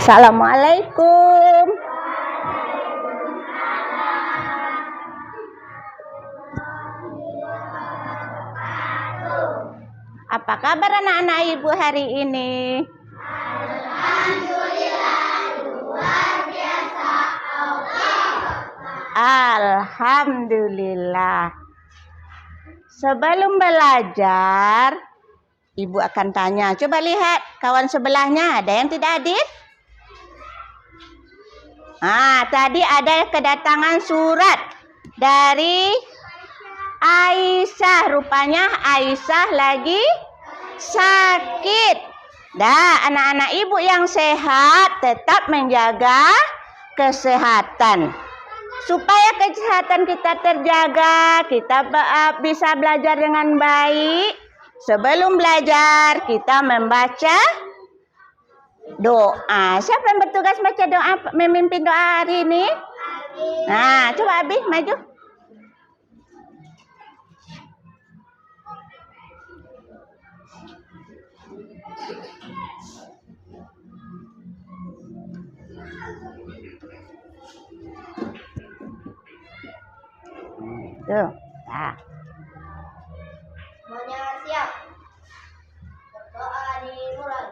Assalamualaikum. Apa kabar anak-anak ibu hari ini? Alhamdulillah, luar biasa. Alhamdulillah. Sebelum belajar, ibu akan tanya. Coba lihat kawan sebelahnya, ada yang tidak hadir? Tadi ada kedatangan surat dari Aisyah. Rupanya Aisyah lagi sakit. Anak-anak ibu yang sehat tetap menjaga kesehatan. Supaya kesehatan kita terjaga, kita bisa belajar dengan baik. Sebelum belajar, kita membaca doa. Siapa yang bertugas baca doa, memimpin doa hari ini? Coba Abi maju. Tuh. Semuanya siap. Berdoa dimulai.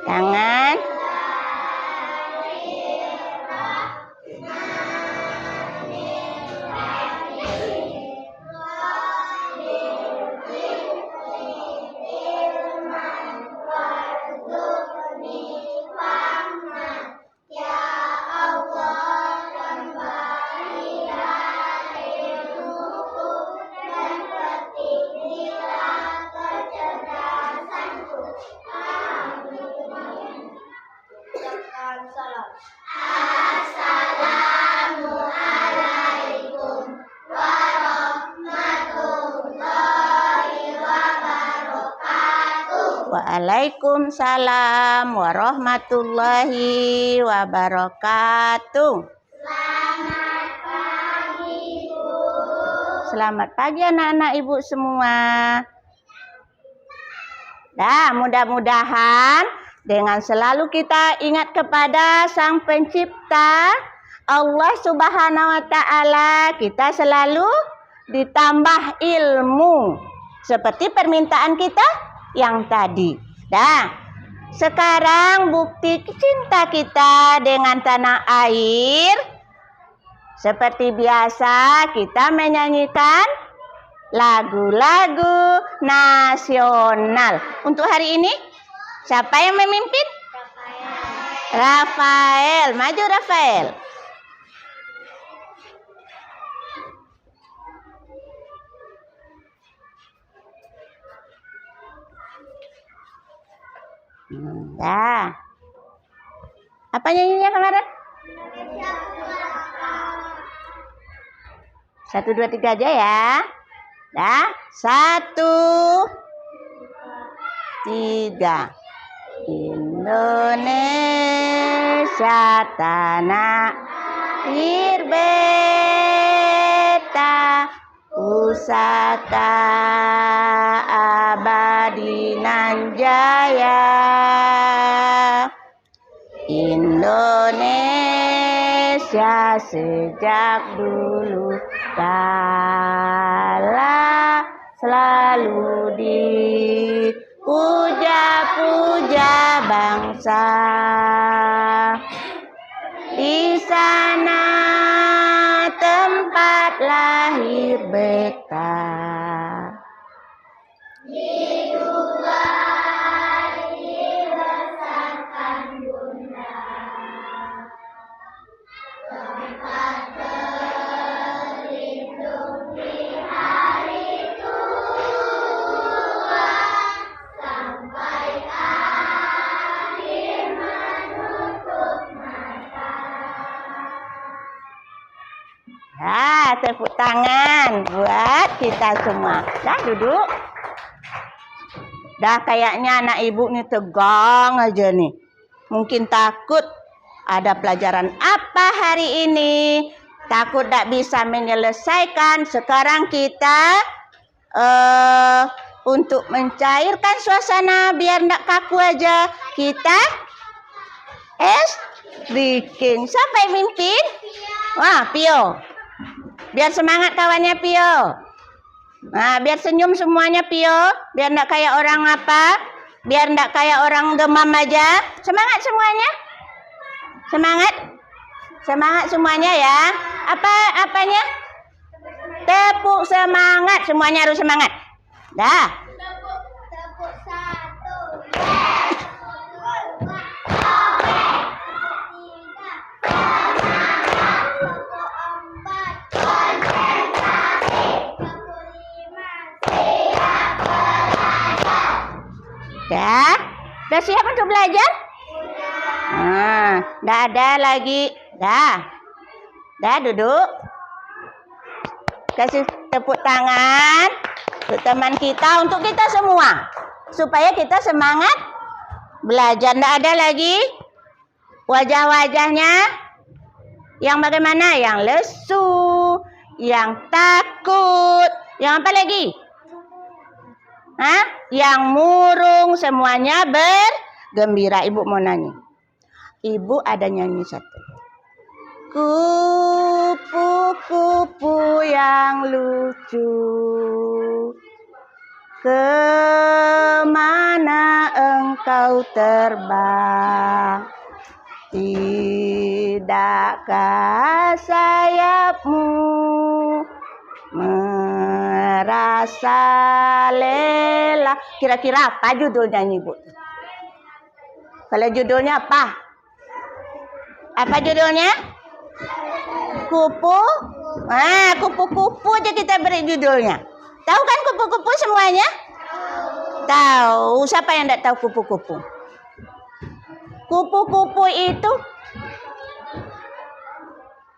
Tangan. Salam. Assalamualaikum warahmatullahi wabarakatuh. Waalaikumsalam warahmatullahi wabarakatuh. Selamat pagi, Bu. Selamat pagi anak-anak ibu semua. Mudah-mudahan dengan selalu kita ingat kepada Sang Pencipta Allah Subhanahu wa Ta'ala, kita selalu ditambah ilmu seperti permintaan kita yang tadi. Sekarang bukti cinta kita dengan tanah air. Seperti biasa kita menyanyikan lagu-lagu nasional. Untuk hari ini, siapa yang memimpin? Rafael. Maju Rafael. Apa nyanyinya kemarin? 1, 2, 3 aja ya. 1, 3. Indonesia tanah air beta, pusaka abadi nan jaya. Indonesia sejak dulu kala selalu dipuja-puja bangsa. Di sana tempat lahir beta. Tepuk tangan buat kita semua. Duduk. Kayaknya anak ibu nih tegang aja nih. Mungkin takut ada pelajaran apa hari ini. Takut tak bisa menyelesaikan. Sekarang kita untuk mencairkan suasana biar tidak kaku aja, kita bikin. Siapa yang mimpin? Wah, Pio. Biar semangat kawannya Pio. Nah, biar senyum semuanya Pio. Biar enggak kayak orang apa? Biar enggak kayak orang demam aja. Semangat semuanya. Semangat. Semangat semuanya ya. Apanya? Tepuk semangat. Semuanya harus semangat. Dah. Tepuk satu. Dah siap untuk belajar? Dah ada lagi. Dah duduk. Kasih tepuk tangan untuk teman kita, untuk kita semua, supaya kita semangat belajar. Nggak ada lagi wajah-wajahnya yang bagaimana? Yang lesu, yang takut, yang apa lagi? Yang murung, semuanya bergembira. Ibu mau nyanyi. Ibu ada nyanyi satu. Kupu-kupu yang lucu, kemana engkau terbang? Tidakkah sayapmu merasa lelah? Kira-kira apa judulnya ini, Bu? Kalau judulnya apa? Apa judulnya? Kupu. Kupu-kupu aja kita beri judulnya. Tahu kan kupu-kupu semuanya? Tahu. Siapa yang tidak tahu kupu-kupu? Kupu-kupu itu,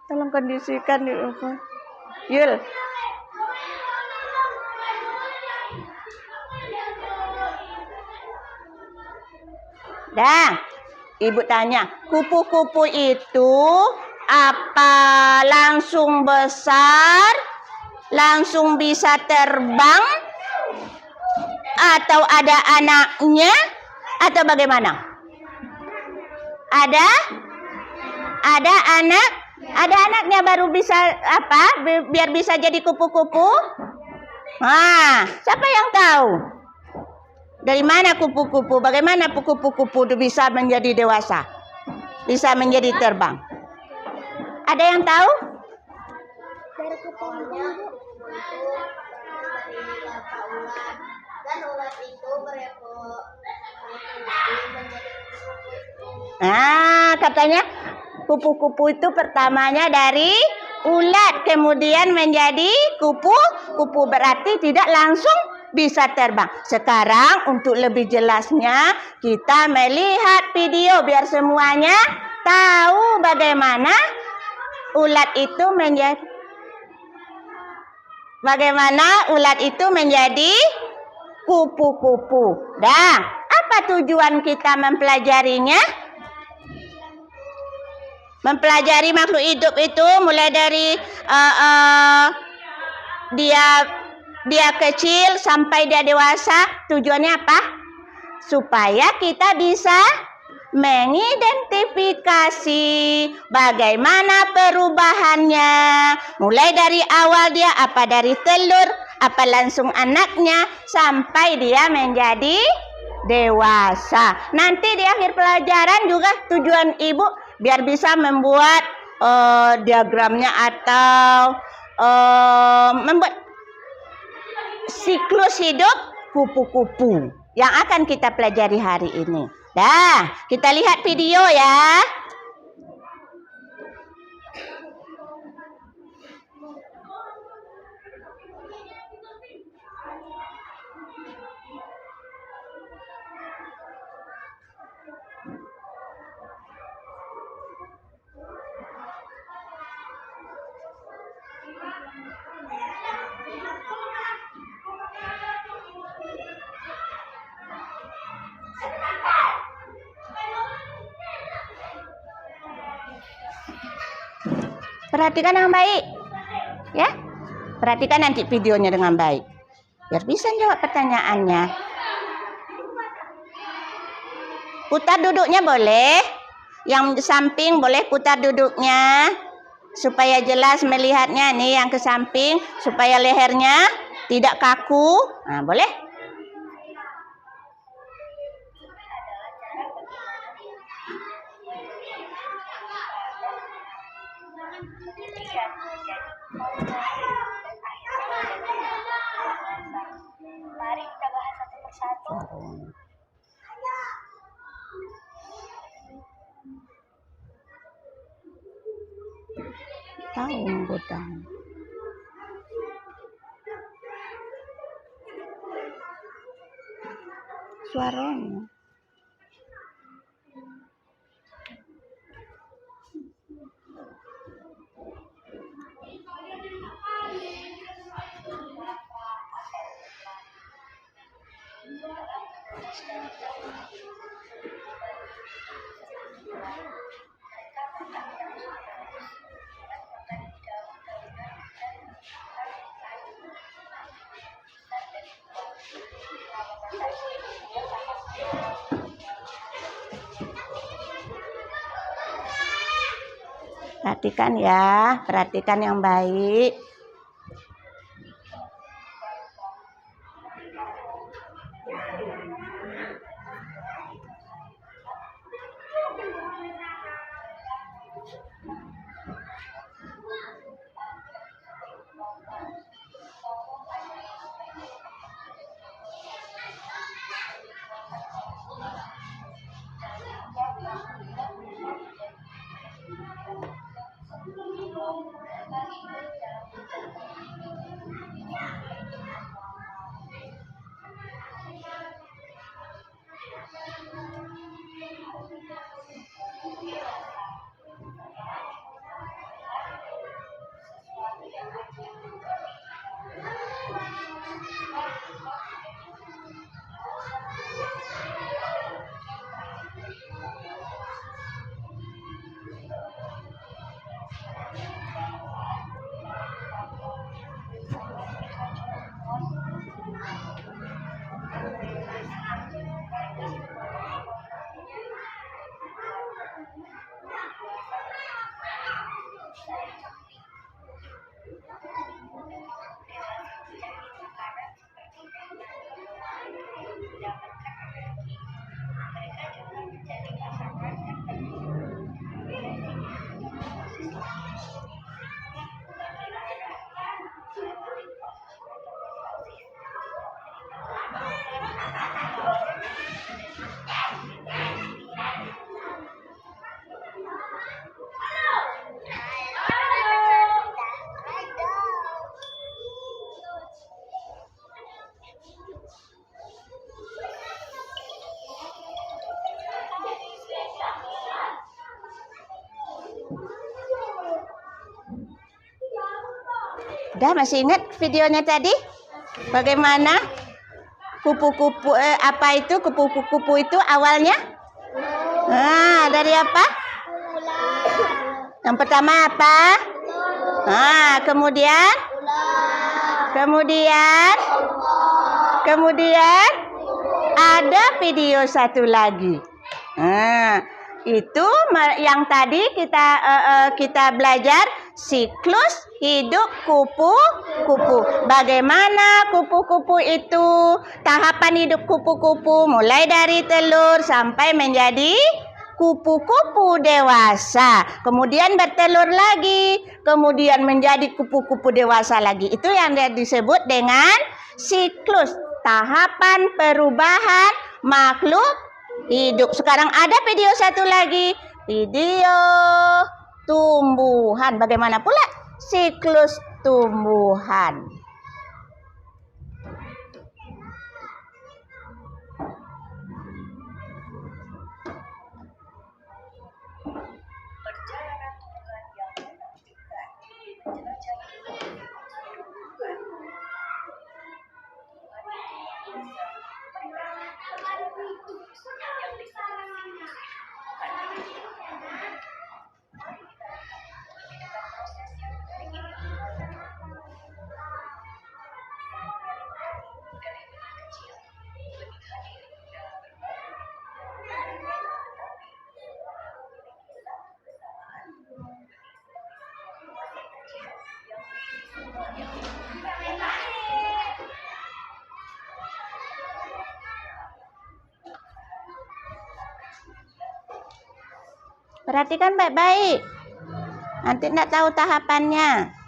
tolong kondisikan di apa? Yul. Dah, Ibu tanya, kupu-kupu itu apa langsung besar, langsung bisa terbang, atau ada anaknya, atau bagaimana? Ada anaknya baru bisa apa? Biar bisa jadi kupu-kupu. Siapa yang tahu? Dari mana kupu-kupu? Bagaimana kupu-kupu itu bisa menjadi dewasa? Bisa menjadi terbang? Ada yang tahu? Dari kupu-kupu itu dari lapa ulat, dan ulat itu berevolusi menjadi kupu-kupu. Katanya kupu-kupu itu pertamanya dari ulat, kemudian menjadi kupu-kupu, berarti tidak langsung bisa terbang. Sekarang untuk lebih jelasnya kita melihat video biar semuanya tahu bagaimana ulat itu menjadi kupu-kupu. Dah, apa tujuan kita mempelajarinya? Mempelajari makhluk hidup itu mulai dari dia kecil sampai dia dewasa. Tujuannya apa? Supaya kita bisa mengidentifikasi bagaimana perubahannya. Mulai dari awal dia apa, dari telur, apa langsung anaknya, sampai dia menjadi dewasa. Nanti di akhir pelajaran juga tujuan Ibu biar bisa membuat diagramnya atau membuat siklus hidup kupu-kupu yang akan kita pelajari hari ini. Dah, kita lihat video ya. Perhatikan dengan baik. Ya. Perhatikan nanti videonya dengan baik. Biar bisa jawab pertanyaannya. Putar duduknya boleh. Yang samping boleh putar duduknya supaya jelas melihatnya. Nih yang ke samping supaya lehernya tidak kaku. Nah, boleh? Mari kita bahas satu persatu. Tahu godang. Suaranya. Perhatikan ya, perhatikan yang baik. Udah masih ingat videonya tadi? Bagaimana kupu-kupu apa itu kupu-kupu itu awalnya? Nah, dari apa? Yang pertama apa? Nah, kemudian ada video satu lagi. Nah, itu yang tadi kita belajar siklus hidup kupu-kupu. Bagaimana kupu-kupu itu? Tahapan hidup kupu-kupu mulai dari telur sampai menjadi kupu-kupu dewasa. Kemudian bertelur lagi, kemudian menjadi kupu-kupu dewasa lagi. Itu yang disebut dengan siklus, tahapan perubahan makhluk hidup. Sekarang ada video satu lagi, video tumbuhan. Bagaimana pula siklus tumbuhan? Perjalanan tumbuhan yang menakjubkan, menjelajahi kehidupan. Yang disebut proses yang dari ini. Perhatikan baik-baik. Nanti tidak tahu tahapannya.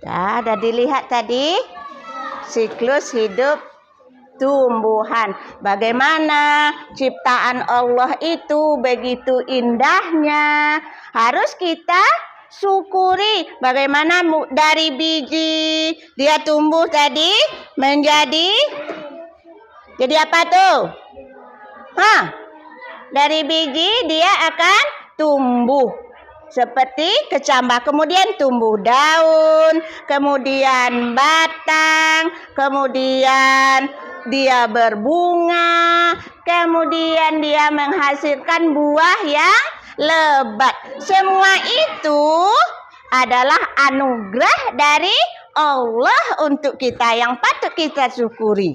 Ada dilihat tadi siklus hidup tumbuhan. Bagaimana ciptaan Allah itu begitu indahnya. Harus kita syukuri bagaimana dari biji dia tumbuh tadi menjadi jadi apa tuh? Dari biji dia akan tumbuh seperti kecambah, kemudian tumbuh daun, kemudian batang, kemudian dia berbunga, kemudian dia menghasilkan buah yang lebat. Semua itu adalah anugerah dari Allah untuk kita yang patut kita syukuri.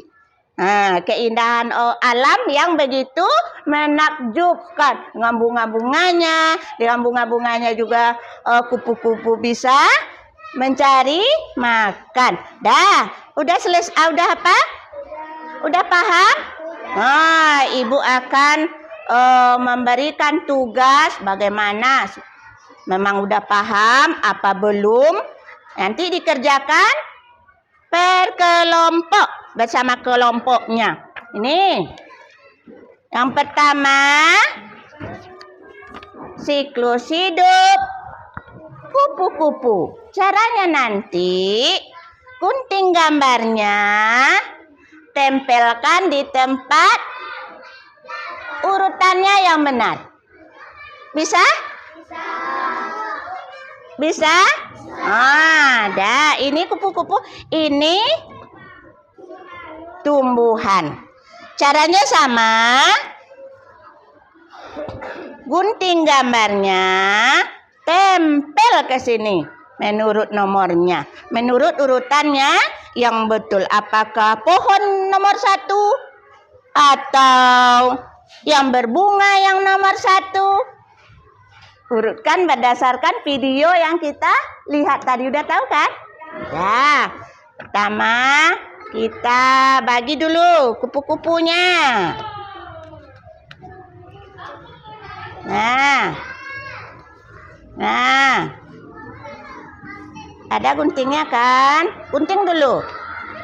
Keindahan alam yang begitu menakjubkan. Dengan bunga-bunganya, dengan bunga-bunganya juga kupu-kupu bisa mencari makan. Udah selesai, udah apa? Udah paham? Ibu akan memberikan tugas bagaimana. Memang udah paham apa belum? Nanti dikerjakan per kelompok. Bersama kelompoknya. Ini yang pertama, siklus hidup kupu-kupu. Caranya nanti gunting gambarnya, tempelkan di tempat urutannya yang benar. Bisa? Bisa? Ini kupu-kupu, ini tumbuhan. Caranya sama. Gunting gambarnya, tempel ke sini menurut nomornya, menurut urutannya yang betul. Apakah pohon nomor 1 atau yang berbunga yang nomor 1? Urutkan berdasarkan video yang kita lihat tadi. Udah tahu kan? Ya. Pertama, kita bagi dulu kupu-kupunya. Nah. Ada guntingnya kan? Gunting dulu.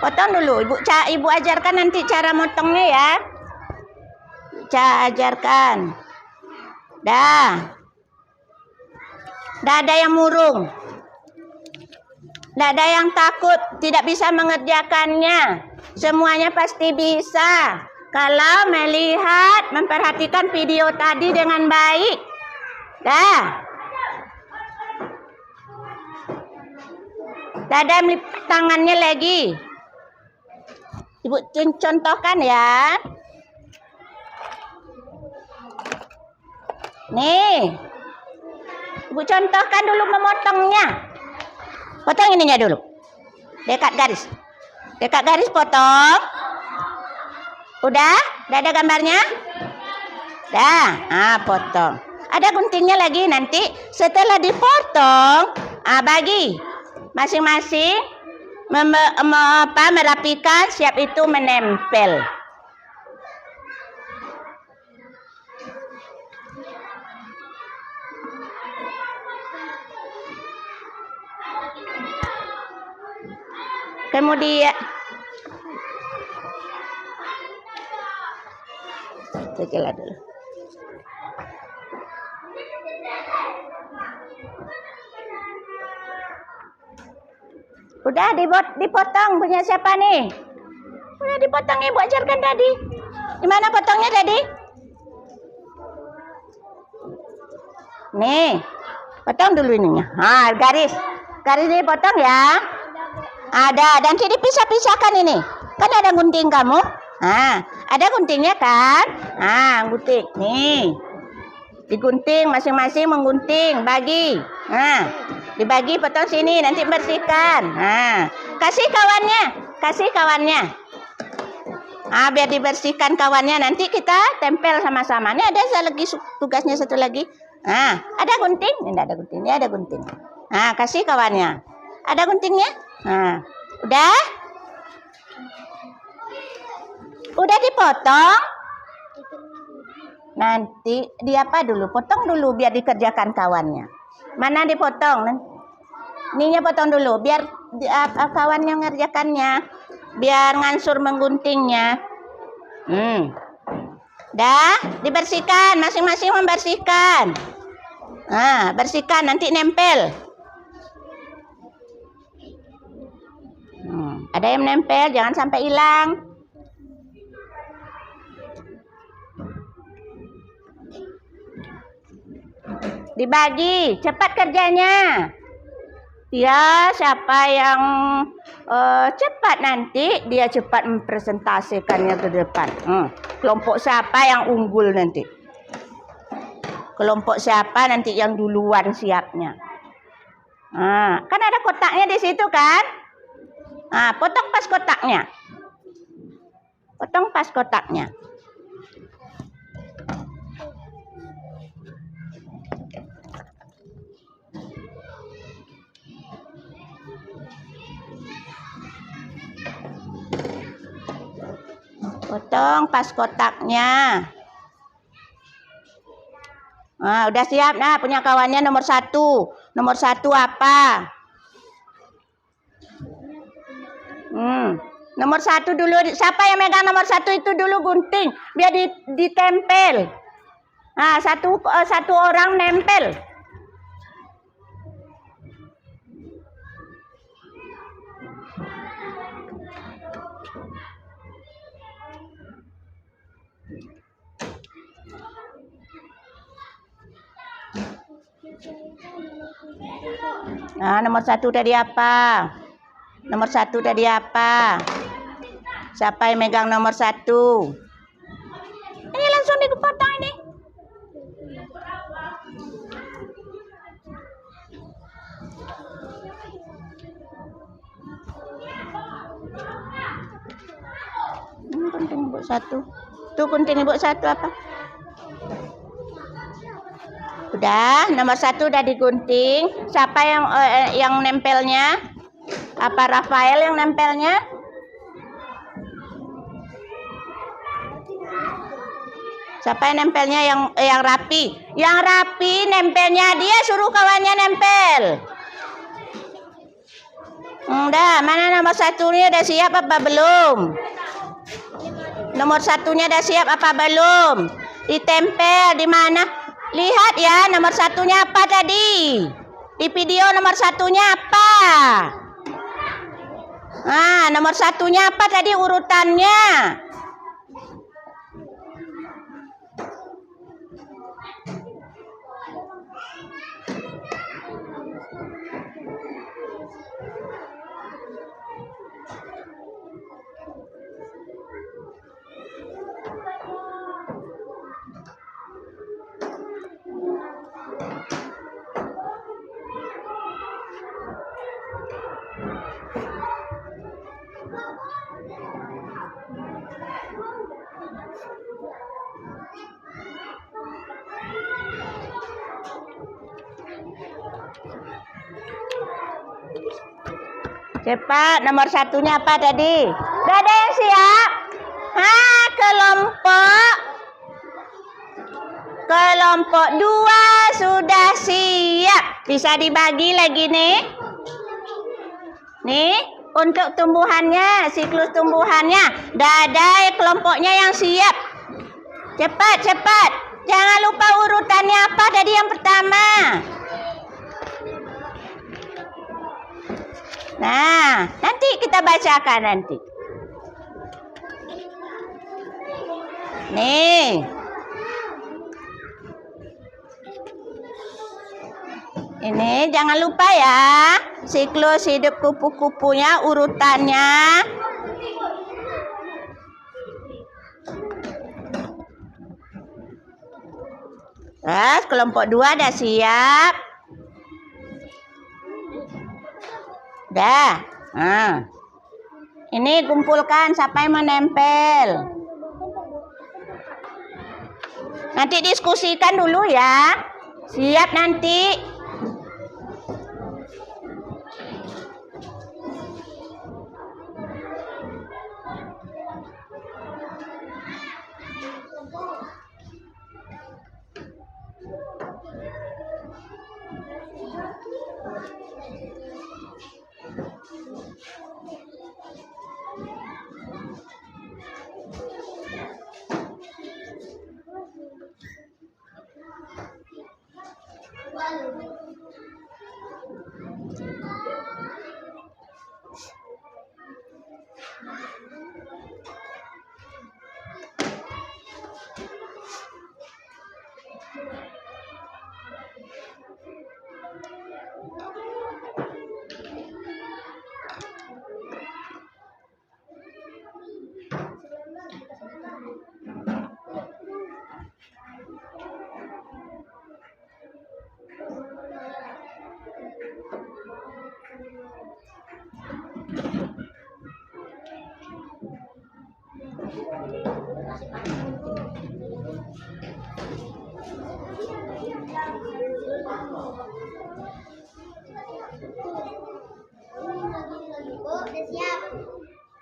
Potong dulu. Ibu ajarkan nanti cara motongnya ya. Ajarkan. Dah ada yang murung. Tidak ada yang takut tidak bisa mengerjakannya. Semuanya pasti bisa. Kalau melihat, memperhatikan video tadi dengan baik. Dada melipat tangannya lagi. Ibu contohkan ya. Nih. Ibu contohkan dulu memotongnya. Potong ininya dulu. Dekat garis. Dekat garis potong. Udah? Udah ada gambarnya? Dah. Potong. Ada guntingnya lagi nanti setelah dipotong, bagi masing-masing merapikan, siap itu menempel. Kemudian kecil dulu. Udah dipotong punya siapa nih? Udah dipotong Ibu ajarkan tadi. Gimana potongnya tadi? Nih, potong dulu ininya. Garis dipotong ya. Ada, dan jadi dipisah-pisahkan ini. Kan ada gunting kamu. Ada guntingnya kan? Gunting. Nih. Digunting, masing-masing menggunting, bagi. Dibagi, potong sini, nanti bersihkan. Kasih kawannya. Biar dibersihkan kawannya, nanti kita tempel sama-sama. Ini ada lagi tugasnya satu lagi. Ada gunting? Ini ada gunting. Ini ada gunting. Kasih kawannya. Ada guntingnya? Udah? Udah dipotong? Nanti diapa dulu? Potong dulu biar dikerjakan kawannya. Mana dipotong? Ininya potong dulu biar kawannya ngerjakannya. Biar ngansur mengguntingnya. Dah, dibersihkan, masing-masing membersihkan. Bersihkan nanti nempel. Ada yang nempel, jangan sampai hilang. Dibagi, cepat kerjanya. Ya, siapa yang cepat nanti, dia cepat mempresentasikannya ke depan. Kelompok siapa yang unggul nanti? Kelompok siapa nanti yang duluan siapnya? Kan ada kotaknya di situ kan? Potong pas kotaknya. Potong pas kotaknya. Potong pas kotaknya. Udah siap. Nah, punya kawannya nomor 1. Nomor 1 apa? Nomor 1 dulu. Siapa yang megang nomor 1 itu dulu gunting. Biar ditempel. Satu orang nempel. Nomor 1 tadi apa? Nomor 1 tadi apa? Siapa yang megang nomor 1? Ini langsung dipotong ini. Gunting Ibu 1. Tuh gunting Ibu 1 apa? Udah, nomor 1 udah digunting. Siapa yang nempelnya? Apa Rafael yang nempelnya? Siapa yang nempelnya yang rapi? Yang rapi nempelnya dia, suruh kawannya nempel. Udah, mana nomor 1-nya udah siap apa belum? Nomor 1-nya udah siap apa belum? Ditempel di mana? Lihat ya, nomor 1-nya apa tadi? Di video nomor 1-nya apa? Nomor 1-nya apa tadi urutannya? Cepat, nomor satunya apa tadi? Udah ada yang siap? Kelompok 2 sudah siap. Bisa dibagi lagi nih. Nih, untuk tumbuhannya, siklus tumbuhannya. Udah ada kelompoknya yang siap. Cepat, cepat. Jangan lupa urutannya apa tadi yang pertama. Nah, nanti kita bacakan nanti. Nih. Ini jangan lupa ya. Siklus hidup kupu-kupunya urutannya. Terus kelompok 2 udah siap. Dah. Nah. Ini kumpulkan siapa yang menempel. Nanti diskusikan dulu ya. Siap nanti.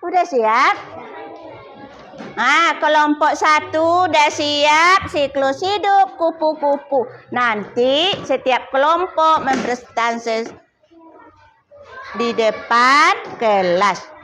Udah siap? Nah, kelompok 1 udah siap. Siklus hidup kupu-kupu. Nanti setiap kelompok mempresentasi di depan kelas.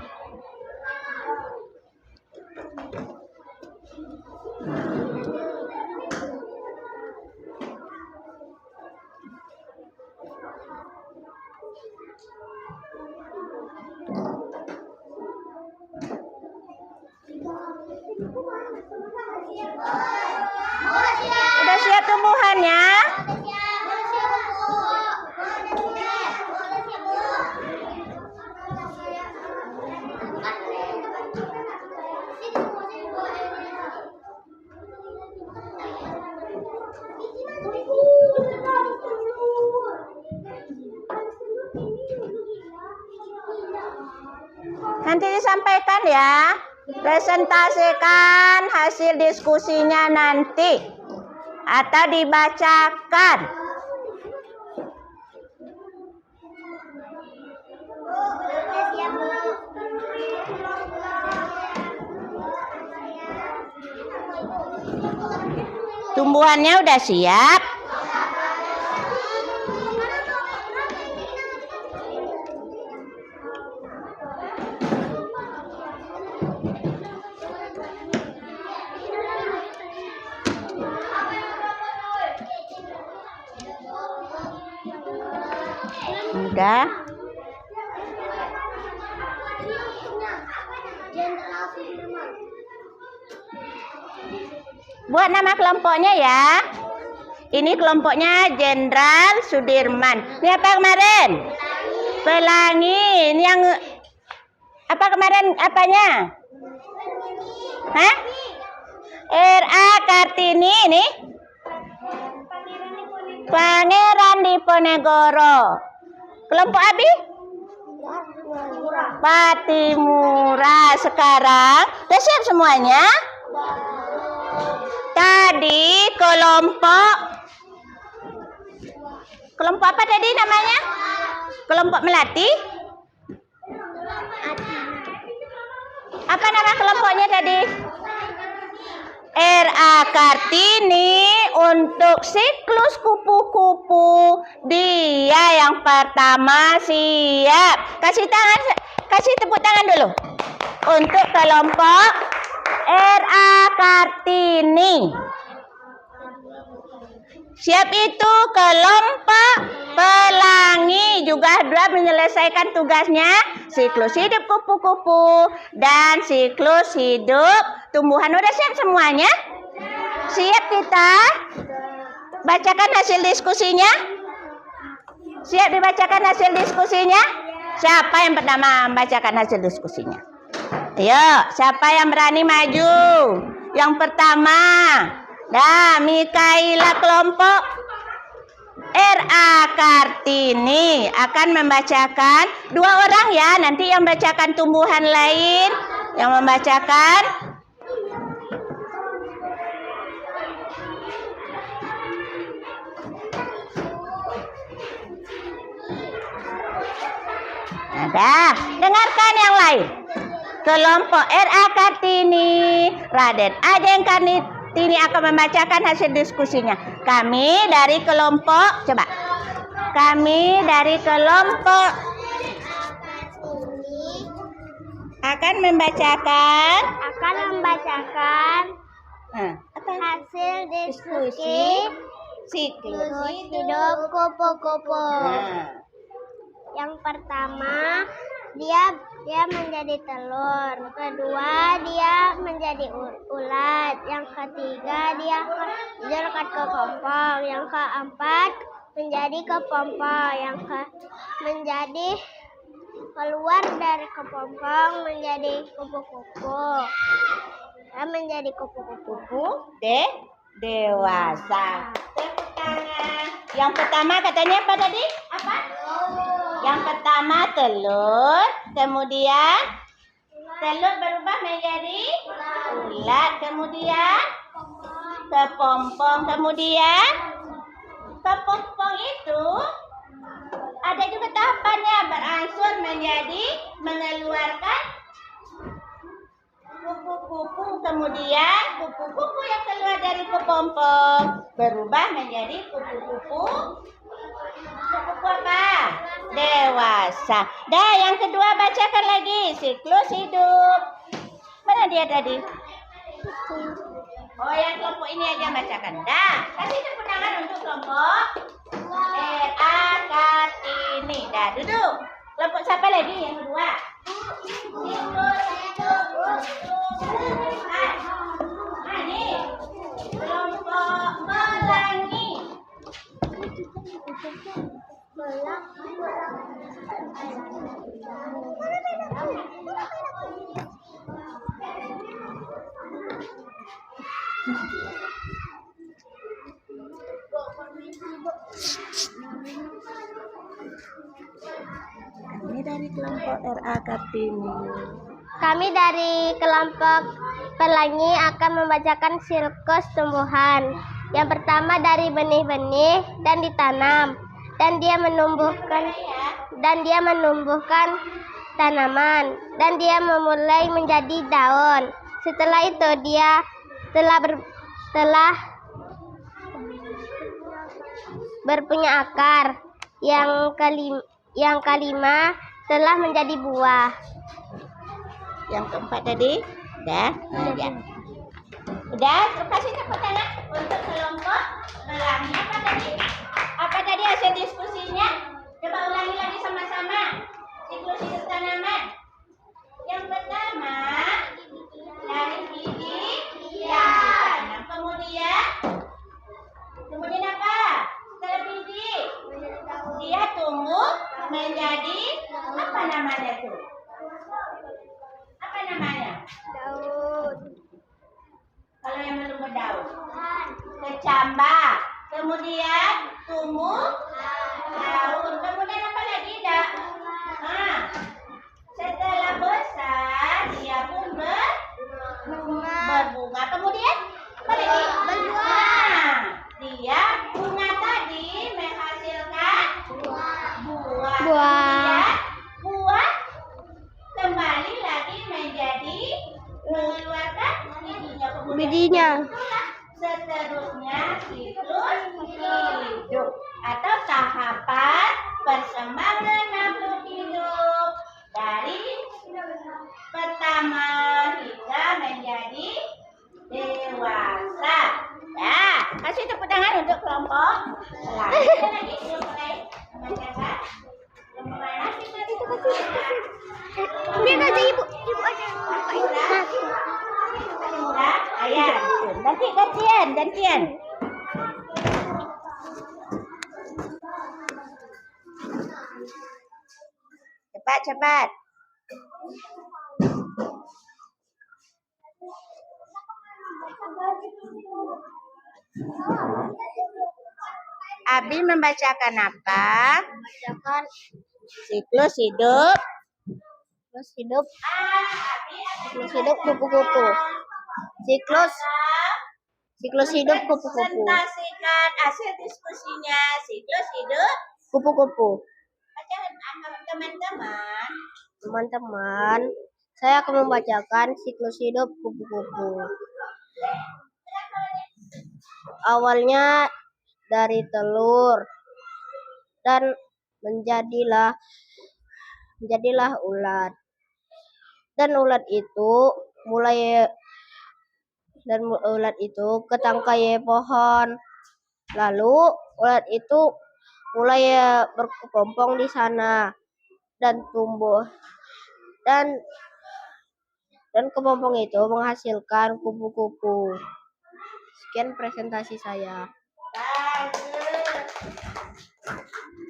Udah siap tumbuhannya? Nanti disampaikan ya. Presentasikan hasil diskusinya nanti atau dibacakan. Tumbuhannya udah siap? Udah. Buat nama kelompoknya ya. Ini kelompoknya Jenderal Sudirman. Ini apa kemarin? Pelangi. Ini yang apa kemarin apanya? Hah? R.A. Kartini ini? Pangeran Diponegoro. Kelompok Abi? Patimura. Sekarang udah siap semuanya? Tadi kelompok Kelompok apa tadi namanya? Kelompok melati? Apa nama kelompoknya tadi? R.A. Kartini untuk siklus kupu-kupu. Dia yang pertama siap. Kasih tepuk tangan dulu. Untuk kelompok R.A. Kartini. Siap itu kelompok pelangi juga sudah menyelesaikan tugasnya. Siklus hidup kupu-kupu dan siklus hidup tumbuhan. Udah siap semuanya? Siap kita bacakan hasil diskusinya? Siap dibacakan hasil diskusinya? Siapa yang pertama membacakan hasil diskusinya? Ayo, siapa yang berani maju? Yang pertama. Nah, Mikaela kelompok R.A. Kartini akan membacakan 2 orang ya. Nanti yang membacakan tumbuhan lain, yang membacakan ada. Dengarkan yang lain. Kelompok R.A. Kartini, Raden Ajeng Kartini akan membacakan hasil diskusinya. Kami dari kelompok, coba. Kami dari kelompok akan membacakan hasil diskusi siklus hidup kupu-kupu. Yang pertama, dia menjadi telur. Kedua, dia menjadi ulat. Yang ketiga, dia dilekat ke kepompong. Yang keempat, menjadi kepompong. Menjadi keluar dari kepompong menjadi kupu-kupu. Dan menjadi kupu-kupu dewasa. Tepuk tangan. Yang pertama katanya apa tadi? Apa? Yang pertama telur, kemudian telur berubah menjadi ulat, kemudian kepompong, kemudian kepompong itu ada juga tahapannya berangsur menjadi mengeluarkan kupu-kupu, kemudian kupu-kupu yang keluar dari kepompong berubah menjadi kupu-kupu apa? Dewasa. Dah, yang kedua bacakan lagi siklus hidup. Mana dia tadi? Oh, yang kelompok ini aja bacakan. Dah, kasih tepuk tangan untuk kelompok R.A. Kartini. Dah, duduk. Kelompok siapa lagi yang kedua? Siklus hidup. Ini kelompok pelangi. Kami dari kelompok R.A. Kartini. Kami dari kelompok pelangi akan membacakan siklus tumbuhan. Yang pertama dari benih-benih dan ditanam, dan dia menumbuhkan tanaman, dan dia memulai menjadi daun. Setelah itu dia telah berpunya akar. Yang kelima telah menjadi buah. Yang keempat tadi udah. Ya. Udah, kasih tepuk tangan untuk kelompok pelangi. Apa tadi hasil diskusinya? Coba ulangi lagi sama-sama. Siklus hidup tanaman. Yang pertama dari bibit yang ditanam. Kemudian apa? Setelah bibit dia tumbuh menjadi apa namanya tuh? Apa namanya? Daun. Kalau yang belum berdaun, kecambah. Kemudian tumbuh daun. Kemudian apa lagi? Setelah besar dia pun berbunga. Kemudian apa lagi? Berbuah. Dia bunga tadi menghasilkan kelompok selalu. Ada lagi belum mulai membacakan? Belum mulai lagi tadi. Dia kasih ibu aja. Udah, ayah. Gantian. Cepat. Abi membacakan apa? Membacakan Siklus hidup. Kupu-kupu. Siklus hidup kupu-kupu. Presentasikan hasil diskusinya siklus hidup Kupu-kupu. teman-teman. Teman-teman, saya akan membacakan siklus hidup kupu-kupu. Awalnya dari telur dan menjadilah ulat. Dan ulat itu ketangkai pohon. Lalu ulat itu mulai berkepompong di sana dan tumbuh. Dan kepompong itu menghasilkan kupu-kupu. Sekian presentasi saya. Bagus.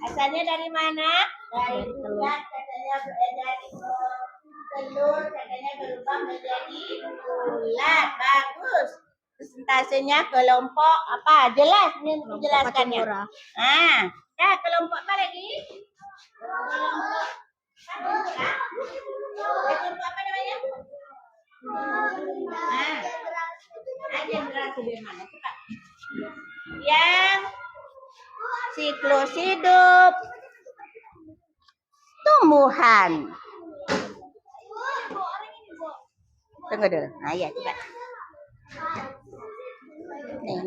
Asalnya dari mana? Dari ulat, katanya dari telur, katanya berubah menjadi ulat. Bagus. Presentasinya kelompok apa? Jelas menjelaskannya. Kelompok apa lagi? Kelompok apa namanya? Jenderal Sudirman. Cepat. Yang siklus hidup tumbuhan. Tunggu dulu. Ya, cepat. Nih.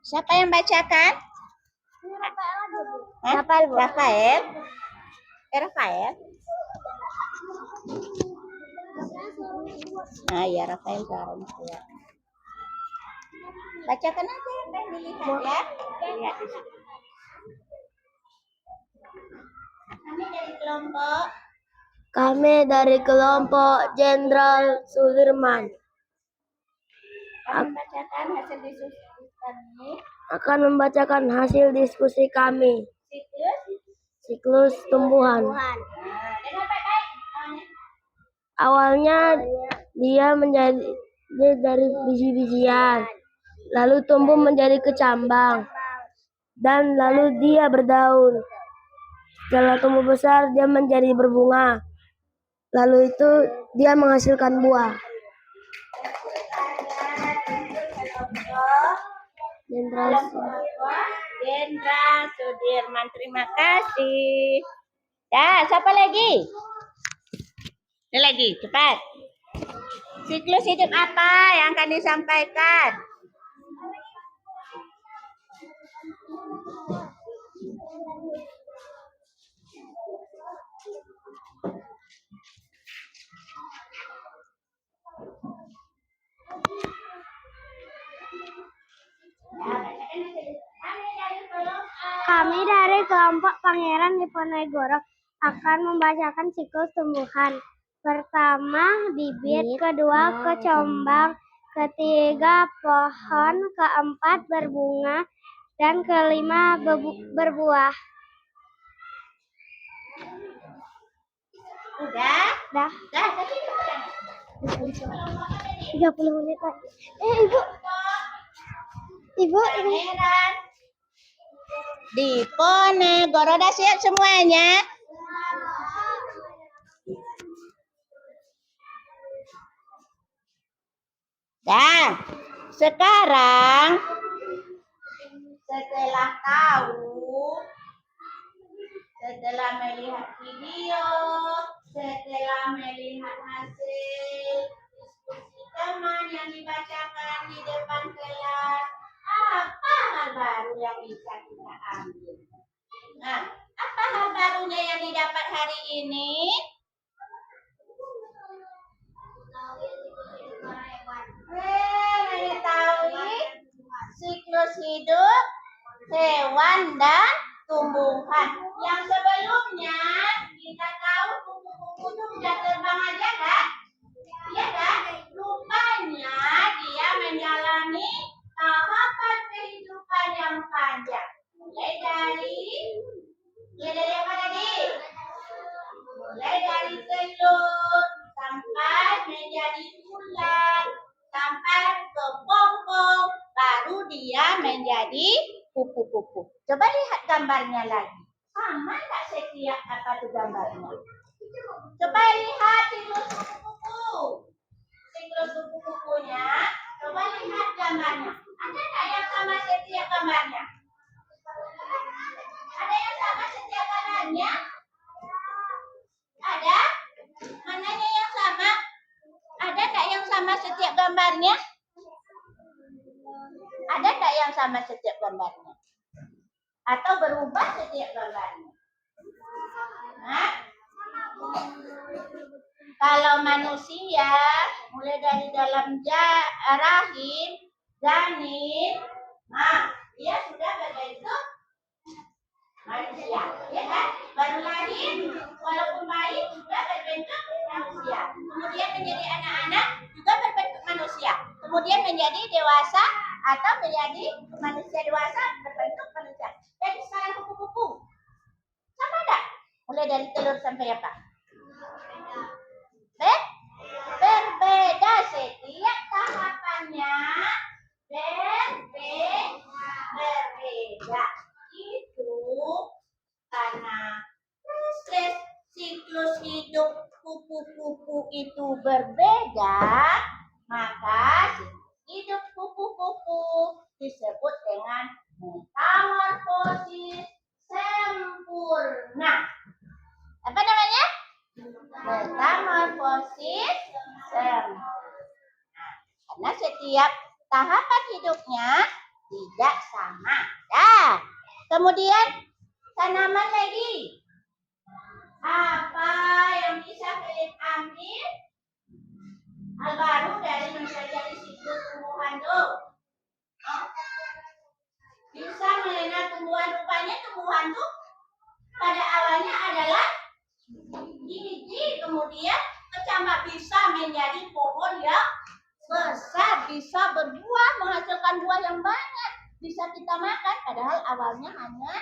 Siapa yang bacakan? Rafael. Ya, Rafael sekarang keluar. Bacakan aja apa yang dilihat ya. Lihat di situ. Kami dari kelompok Jenderal Sudirman akan membacakan hasil diskusi kami. Siklus tumbuhan. Awalnya dia menjadi dari biji-bijian, lalu tumbuh menjadi kecambang, dan lalu dia berdaun. Setelah tumbuh besar, dia menjadi berbunga. Lalu itu dia menghasilkan buah. Jenderal Sudirman, terima kasih. Siapa lagi? Ini lagi, cepat. Siklus hidup apa yang akan disampaikan? Kami dari kelompok Pangeran Diponegoro akan membacakan siklus tumbuhan. Pertama bibit, kedua kecambang, ketiga pohon, keempat berbunga, dan kelima berbuah. Udah? Dah. 30 menit lagi. Ibu ini. Diponegoro, udah siap semuanya? Sekarang setelah melihat video, setelah melihat hasil diskusi teman yang dibacakan di depan kelas, apa hal baru yang bisa kita ambil? Apa hal barunya yang didapat hari ini? Tahu hidup hewan dan tumbuhan. Yang sebelumnya kita tahu kupu-kupu itu sudah terbang aja kan? Iya kan? Rupanya dia menjalani tahapan kehidupan yang panjang. Mulai dari apa tadi? Mulai dari telur sampai menjadi ular, sampai ke pong-pong, baru dia menjadi kupu-kupu. Coba lihat gambarnya lagi. Sama nggak setiap apa tuh gambarnya? Coba lihat siklus kupu-kupu. Siklus kupu-kupunya, coba lihat gambarnya. Ada nggak yang sama setiap gambarnya? Ada yang sama setiap gambarnya? Ada? Mananya yang sama? Ada nggak yang sama setiap gambarnya? Ada nggak yang sama setiap gambarnya? Atau berubah setiap gambarnya? Hah? Kalau manusia, mulai dari dalam rahim, janin, dia sudah berbentuk manusia, ya kan? Baru lahir, walaupun bayi juga berbentuk manusia. Kemudian menjadi anak-anak juga berbentuk manusia. Kemudian menjadi dewasa atau menjadi manusia dewasa berbentuk manusia. Jadi sekarang kupu-kupu sama enggak? Mulai dari telur sampai apa? Berbeda setiap tahapannya. Berbeda. Itu karena proses siklus hidup kupu-kupu itu berbeda, maka hidup kupu-kupu disebut dengan metamorfosis sempurna. Apa namanya? Metamorfosis sempurna. Karena setiap tahapan hidupnya tidak sama. Kemudian tanaman lagi. Apa yang bisa kalian ambil hal baru dari mempelajari siklus tumbuhan tuh? Bisa mengenal tumbuhan, rupanya tumbuhan tuh pada awalnya adalah biji, kemudian kecambah bisa menjadi pohon yang besar, bisa berbuah, menghasilkan buah yang banyak, bisa kita makan, padahal awalnya hanya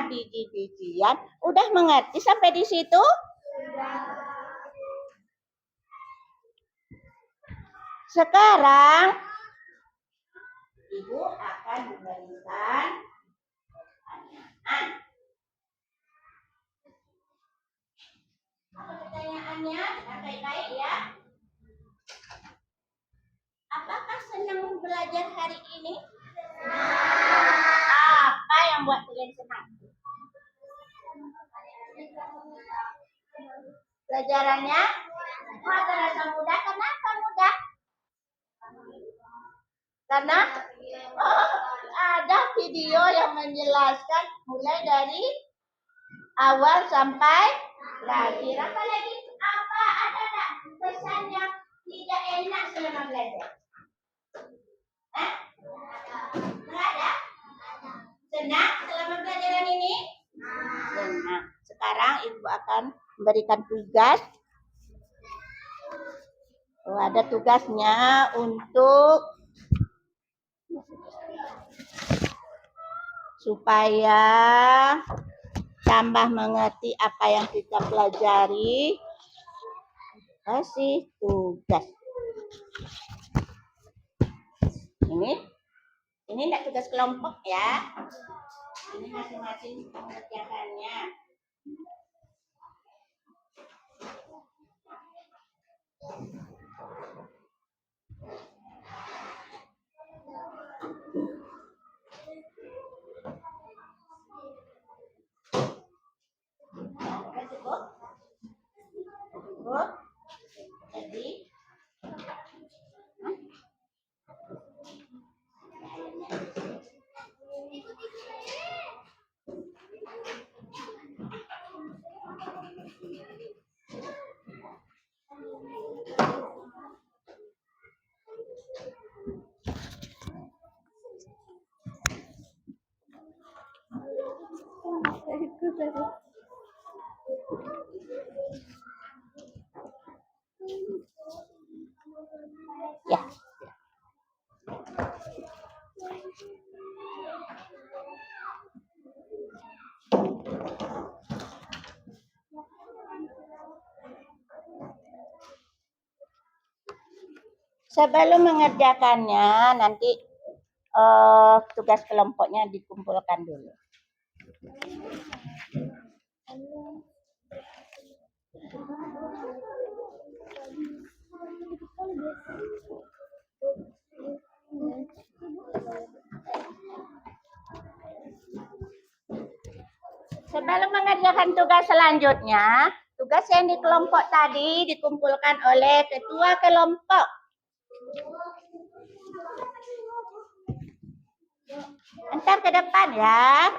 biji-bijian. Udah mengerti sampai di situ? Sekarang Ibu akan memberikan pertanyaan. Apa pertanyaannya? Dengar baik-baik ya. Apakah senang belajar hari ini? Apa yang buat kalian senang? Pelajarannya? Terasa mudah. Kenapa mudah? Karena ada video yang menjelaskan mulai dari awal sampai terakhir. Apalagi apa ada tak pesan yang tidak enak selama belajar? Nggak ada? Senang selama pelajaran ini? Senang. Sekarang Ibu akan memberikan tugas. Ada tugasnya untuk supaya tambah mengerti apa yang kita pelajari. Kasih tugas. Ini enggak tugas kelompok ya. Ini masing-masing mengerjakannya. Cukup? Jadi Ya. Sebelum mengerjakannya, nanti tugas kelompoknya dikumpulkan dulu. Sebelum mengerjakan tugas selanjutnya, tugas yang di kelompok tadi dikumpulkan oleh ketua kelompok. Antar ke depan ya.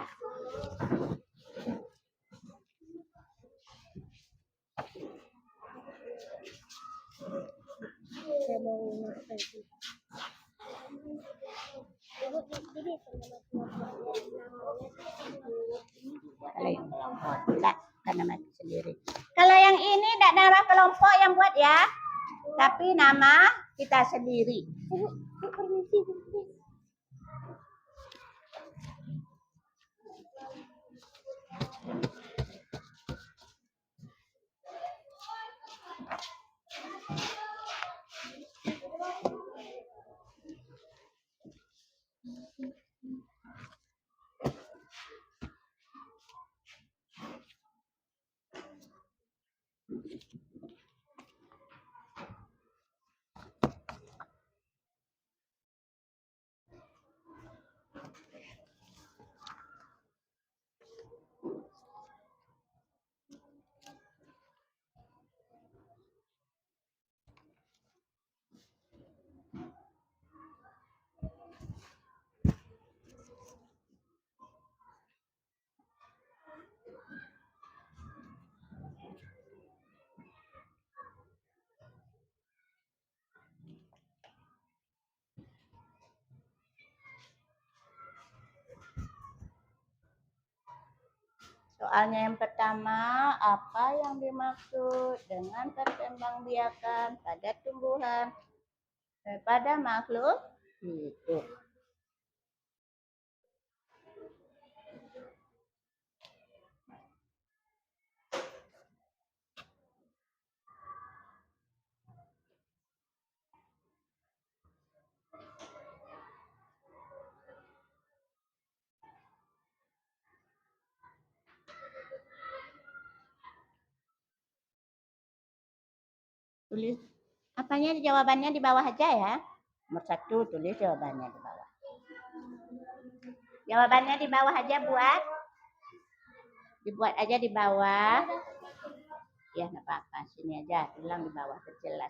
Kalau yang kelompok tidak karena mati sendiri. Kalau yang ini tidak nama kelompok yang buat ya, tapi nama kita sendiri. Soalnya yang pertama, apa yang dimaksud dengan perkembangbiakan pada tumbuhan pada makhluk hidup? Tulis apanya jawabannya di bawah aja ya. Nomor 1 tulis jawabannya di bawah. Jawabannya di bawah aja buat. Dibuat aja di bawah. Ya nggak apa-apa, sini aja tulang di bawah terjelas.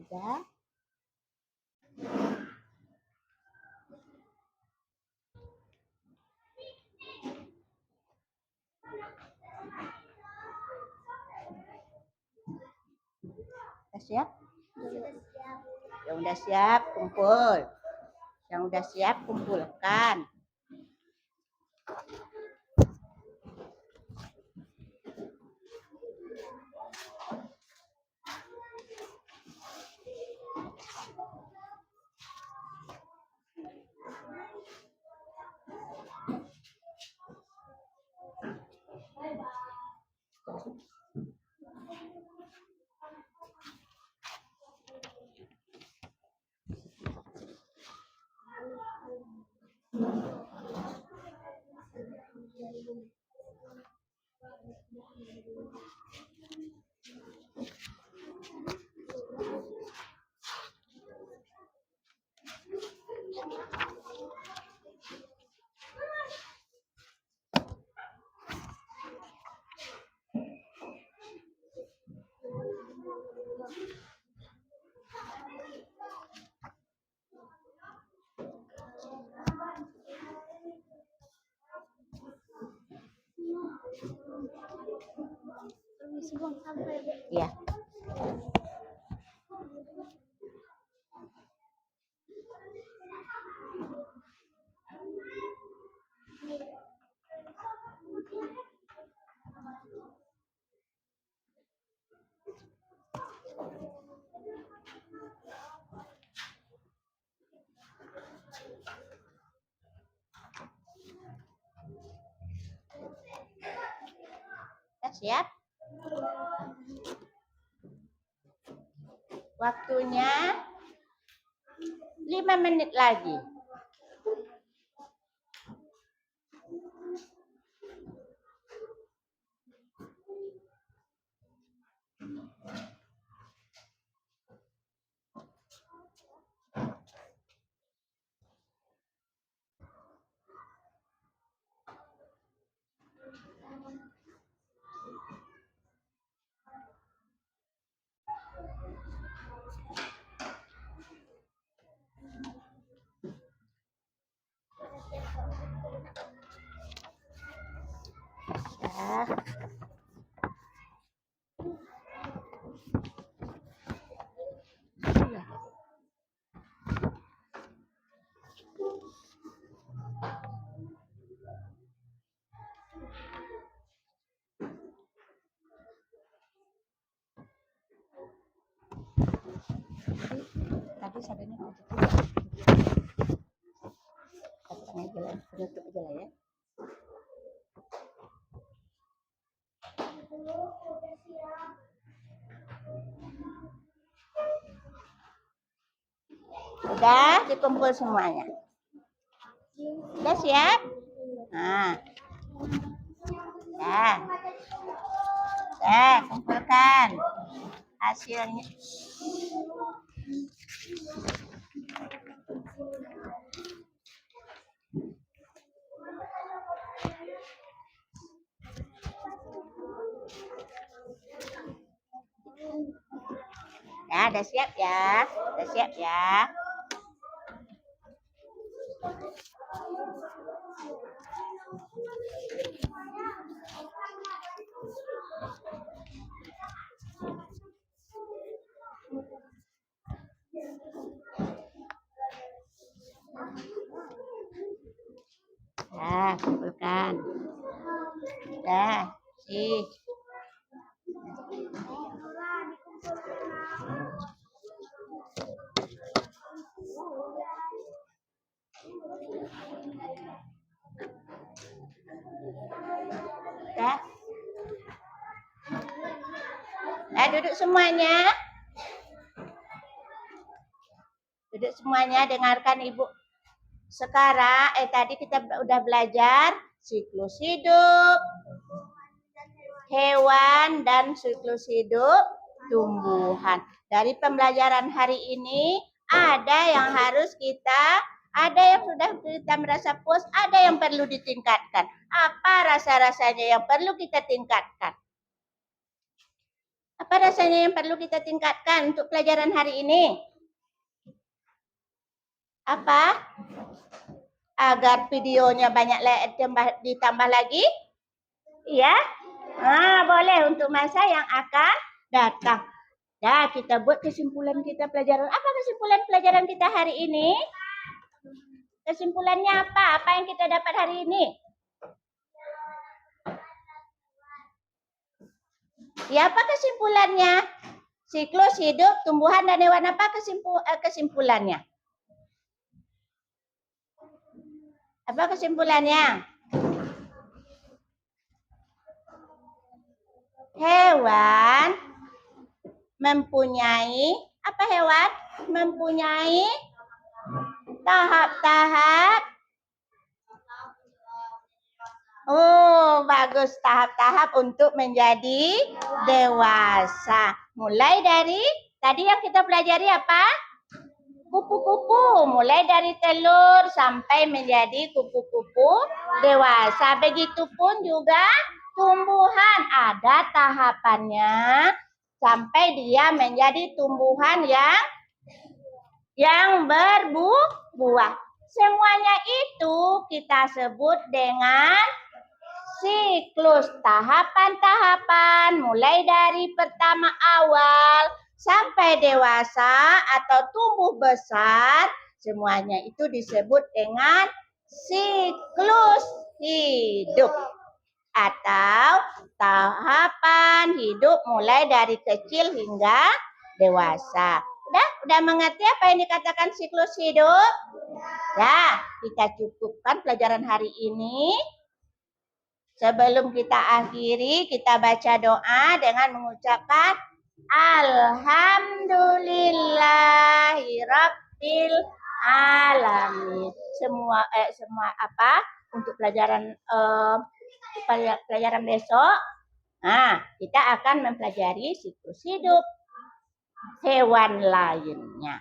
Sudah. Sudah siap? Yang udah siap, kumpul. Yang udah siap, kumpulkan. Permisi buang sampah ya, Bu. Iya. Sudah siap? Waktunya 5 menit lagi. Sudah. Tadi sadarnya penutup aja lah ya. Udah dikumpul semuanya. Udah siap? Nah. Kumpulkan hasilnya. Ya, udah siap ya. Udah siap ya. Nah, kumpulkan. Dah, sih. Dah. Duduk semuanya. Duduk semuanya, dengarkan Ibu. Sekarang, tadi kita udah belajar siklus hidup hewan dan siklus hidup tumbuhan. Dari pembelajaran hari ini, ada yang sudah kita merasa puas, ada yang perlu ditingkatkan. Apa rasa-rasanya yang perlu kita tingkatkan? Apa rasanya yang perlu kita tingkatkan untuk pelajaran hari ini? Apa? Agar videonya banyak ditambah lagi? Iya? Boleh untuk masa yang akan datang. Dah, kita buat kesimpulan kita pelajaran. Apa kesimpulan pelajaran kita hari ini? Kesimpulannya apa? Apa yang kita dapat hari ini? Ya, apa kesimpulannya? Siklus hidup, tumbuhan, dan hewan. Apa kesimpulannya? Apa kesimpulannya? Hewan mempunyai, apa hewan? Mempunyai tahap-tahap. Oh, bagus. Tahap-tahap untuk menjadi dewasa. Mulai dari, tadi yang kita pelajari apa? Kupu-kupu. Mulai dari telur sampai menjadi kupu-kupu dewasa. Begitupun juga tumbuhan. Ada tahapannya sampai dia menjadi tumbuhan yang berbuah. Semuanya itu kita sebut dengan siklus, tahapan-tahapan mulai dari pertama awal sampai dewasa atau tumbuh besar, semuanya itu disebut dengan siklus hidup atau tahapan hidup mulai dari kecil hingga dewasa. Udah mengerti apa yang dikatakan siklus hidup? Ya, kita cukupkan pelajaran hari ini. Sebelum kita akhiri, kita baca doa dengan mengucapkan Alhamdulillahirabbil alamin. Semua untuk pelajaran besok. Kita akan mempelajari siklus hidup hewan lainnya.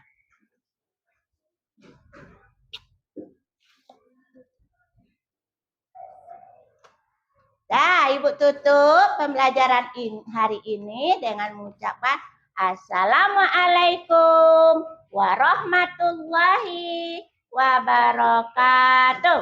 Ibu tutup pembelajaran hari ini dengan mengucapkan Assalamualaikum warahmatullahi wabarakatuh.